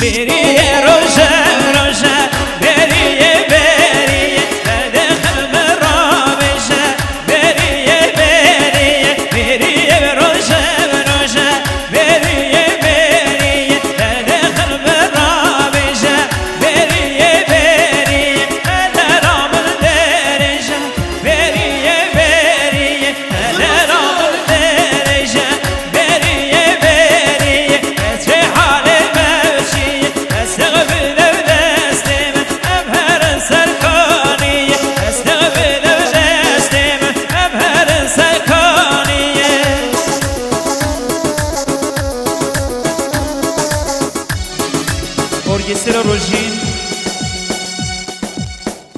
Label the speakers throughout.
Speaker 1: بریه روشه روشه بریه بریه دخل مرا بشه بریه بریه بریه روشه روشه بریه بریه دخل مرا بشه بریه بریه درام درشه بریه بریه درام درشه بریه بریه چه حال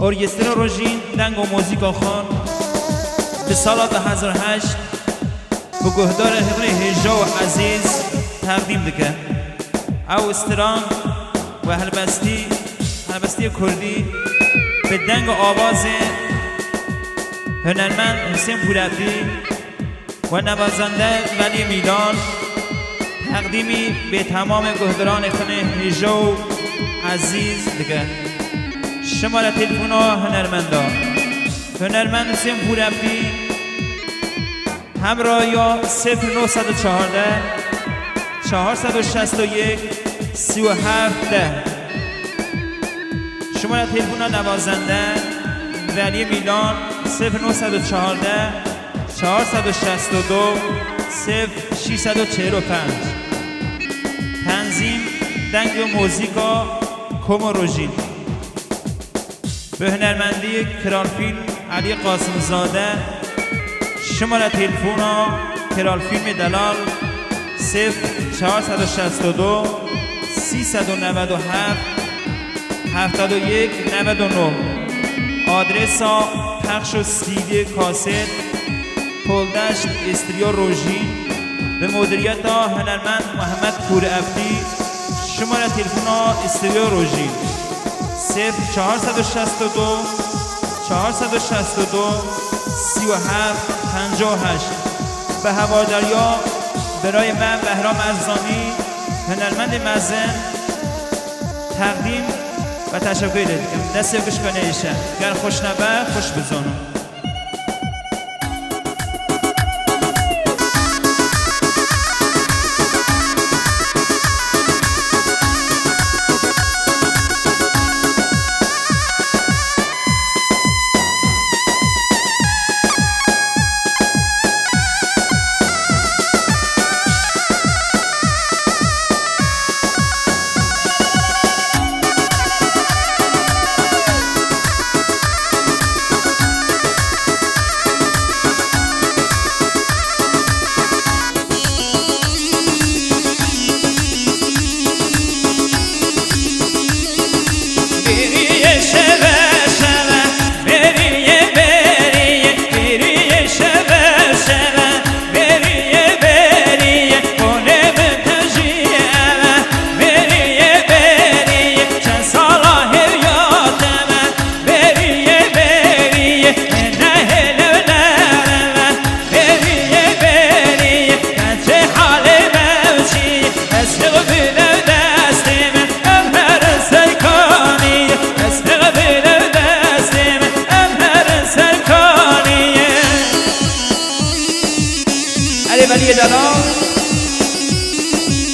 Speaker 1: ارکستر روژین دنگ و موزیکا خان به سال 2008 به گهدار هبر هجا و عزیز تقدیم دکه او استران و هلبستی کردی به دنگ و آواز هنرمند حسین پورعبدی و نوازنده ولی میلان تقدیمی به تمام گهداران خانه هجا و عزیز دکه شماره تلفن هنرمند حسین پورعبدی همراه یا 0914 461 37 10 شماره تلفن نوازنده ولی میلان 0914 462 0645 تنظیم دنگ و موزیکا کومو روژین به هنرمندی کرالفیلم علی قاسم زاده شماره تلفن کرالفیلم دلال 0462 397 71 99 آدرس پخش و سیدی کاست پلدشت استریا روژین به مدیریت هنرمند محمد پورعبدی شماره تلفن استریا روژین 0462 37 58 به هواداریا برای من بهرام ارزانی هنرمند مزن تقدیم و تشکر دادم دست گوش کنه ایشه گر خوش نبه خوش بزنم